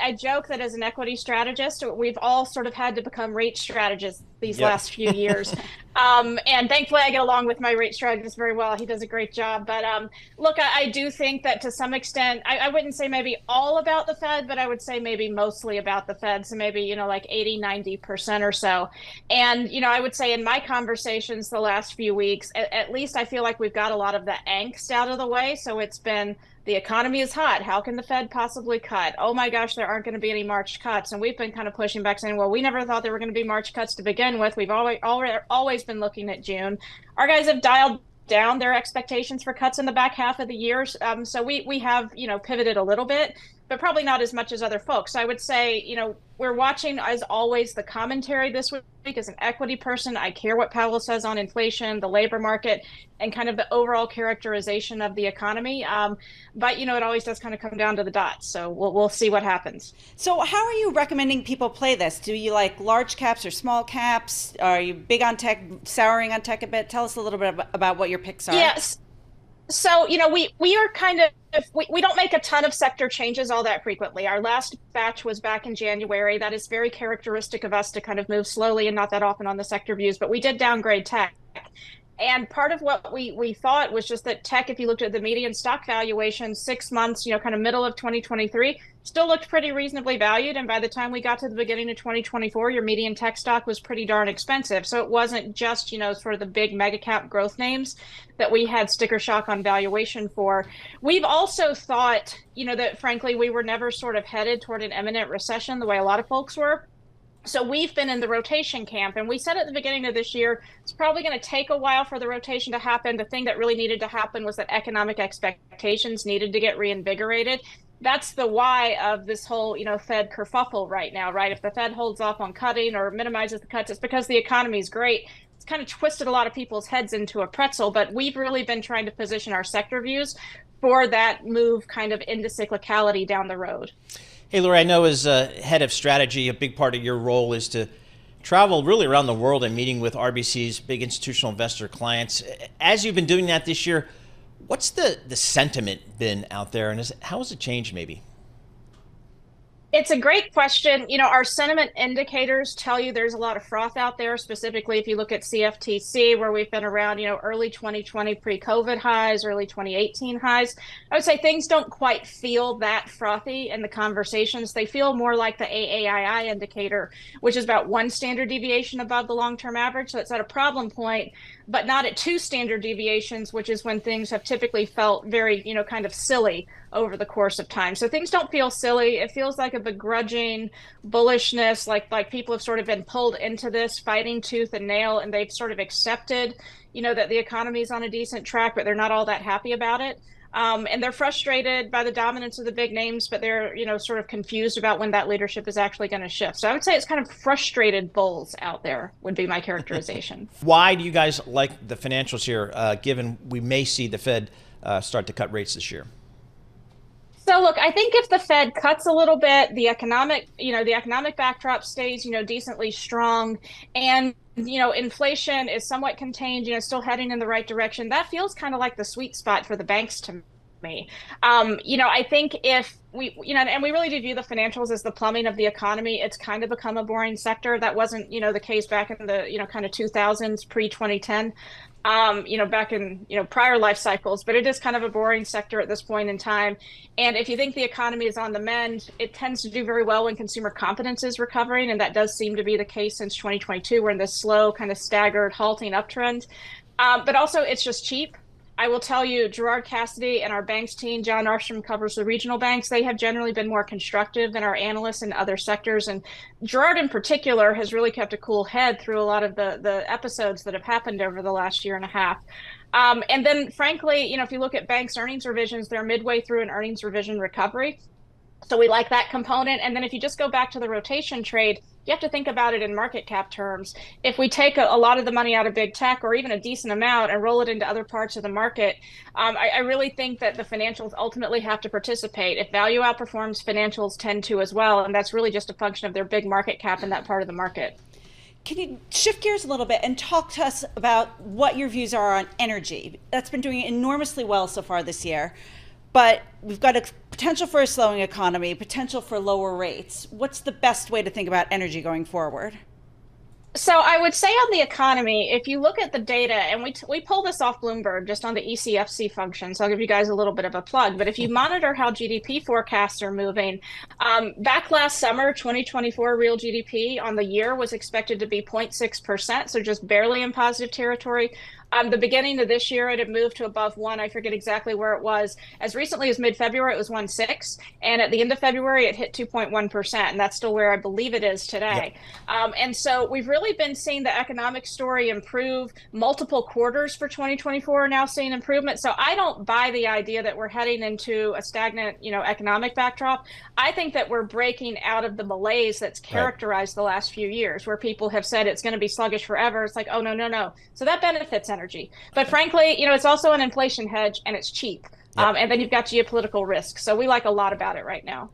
I joke that as an equity strategist, we've all sort of had to become rate strategists these last few years. And thankfully, I get along with my rate strategist very well. He does a great job. But look, I do think that to some extent, I wouldn't say maybe all about the Fed, but I would say maybe mostly about the Fed. So maybe, like 80-90% or so. And, I would say in my conversations the last few weeks, at least I feel like we've got a lot of the angst out of the way. So it's been, the economy is hot. How can the Fed possibly cut? Oh my gosh, there aren't going to be any March cuts. And we've been kind of pushing back saying, well, we never thought there were going to be March cuts to begin with. We've always been looking at June. Our guys have dialed down their expectations for cuts in the back half of the year. So we have, pivoted a little bit, but probably not as much as other folks. I would say, we're watching, as always, the commentary this week. As an equity person, I care what Powell says on inflation, the labor market, and kind of the overall characterization of the economy. But, it always does kind of come down to the dots. So we'll see what happens. So how are you recommending people play this? Do you like large caps or small caps? Are you big on tech, souring on tech a bit? Tell us a little bit about what your picks are. Yes. So, we are kind of, we don't make a ton of sector changes all that frequently. Our last batch was back in January. That is very characteristic of us to kind of move slowly and not that often on the sector views, but we did downgrade tech. And part of what we thought was just that tech, if you looked at the median stock valuation 6 months, kind of middle of 2023, still looked pretty reasonably valued. And by the time we got to the beginning of 2024, your median tech stock was pretty darn expensive. So it wasn't just, sort of the big mega cap growth names that we had sticker shock on valuation for. We've also thought, that frankly, we were never sort of headed toward an imminent recession the way a lot of folks were. So we've been in the rotation camp, and we said at the beginning of this year, it's probably going to take a while for the rotation to happen. The thing that really needed to happen was that economic expectations needed to get reinvigorated. That's the why of this whole, Fed kerfuffle right now, right? If the Fed holds off on cutting or minimizes the cuts, it's because the economy is great. It's kind of twisted a lot of people's heads into a pretzel, but we've really been trying to position our sector views for that move kind of into cyclicality down the road. Hey, Lori, I know as head of strategy, a big part of your role is to travel really around the world and meeting with RBC's big institutional investor clients. As you've been doing that this year, what's the sentiment been out there, and how has it changed maybe? It's a great question. Our sentiment indicators tell you there's a lot of froth out there, specifically if you look at CFTC, where we've been around, early 2020 pre-COVID highs, early 2018 highs. I would say things don't quite feel that frothy in the conversations. They feel more like the AAII indicator, which is about 1 standard deviation above the long-term average. So it's at a problem point, but not at 2 standard deviations, which is when things have typically felt very, kind of silly over the course of time. So things don't feel silly. It feels like a begrudging bullishness, like people have sort of been pulled into this fighting tooth and nail, and they've sort of accepted, that the economy is on a decent track, but they're not all that happy about it. And they're frustrated by the dominance of the big names, but they're, sort of confused about when that leadership is actually going to shift. So I would say it's kind of frustrated bulls out there would be my characterization. Why do you guys like the financials here, given we may see the Fed start to cut rates this year? So look, I think if the Fed cuts a little bit, the economic backdrop stays, decently strong, and inflation is somewhat contained, still heading in the right direction. That feels kind of like the sweet spot for the banks to me. I think if we, and we really do view the financials as the plumbing of the economy, it's kind of become a boring sector. That wasn't, the case back in the, kind of 2000s, pre-2010. Back in, prior life cycles, but it is kind of a boring sector at this point in time. And if you think the economy is on the mend, it tends to do very well when consumer confidence is recovering. And that does seem to be the case since 2022. We're in this slow, kind of staggered, halting uptrend. But also it's just cheap. I will tell you, Gerard Cassidy and our banks team, John Armstrong covers the regional banks. They have generally been more constructive than our analysts in other sectors. And Gerard in particular has really kept a cool head through a lot of the episodes that have happened over the last year and a half. And then frankly, if you look at banks' earnings revisions, they're midway through an earnings revision recovery. So we like that component. And then if you just go back to the rotation trade, you have to think about it in market cap terms. If we take a lot of the money out of big tech, or even a decent amount, and roll it into other parts of the market, I really think that the financials ultimately have to participate. If value outperforms, financials tend to as well. And that's really just a function of their big market cap in that part of the market. Can you shift gears a little bit and talk to us about what your views are on energy? That's been doing enormously well so far this year, but we've got a potential for a slowing economy, potential for lower rates. What's the best way to think about energy going forward? So I would say on the economy, if you look at the data, and we pull this off Bloomberg just on the ECFC function, so I'll give you guys a little bit of a plug. But if you monitor how GDP forecasts are moving, back last summer, 2024 real GDP on the year was expected to be 0.6%, so just barely in positive territory. The beginning of this year, it had moved to above 1. I forget exactly where it was. As recently as mid-February, it was 1.6. And at the end of February, it hit 2.1%. And that's still where I believe it is today. Yep. And so we've really been seeing the economic story improve. Multiple quarters for 2024 are now seeing improvement. So I don't buy the idea that we're heading into a stagnant, economic backdrop. I think that we're breaking out of the malaise that's characterized the last few years, where people have said it's going to be sluggish forever. It's like, oh, no. So that benefits energy. But frankly, it's also an inflation hedge, and it's cheap. Yep. And then you've got geopolitical risk. So we like a lot about it right now.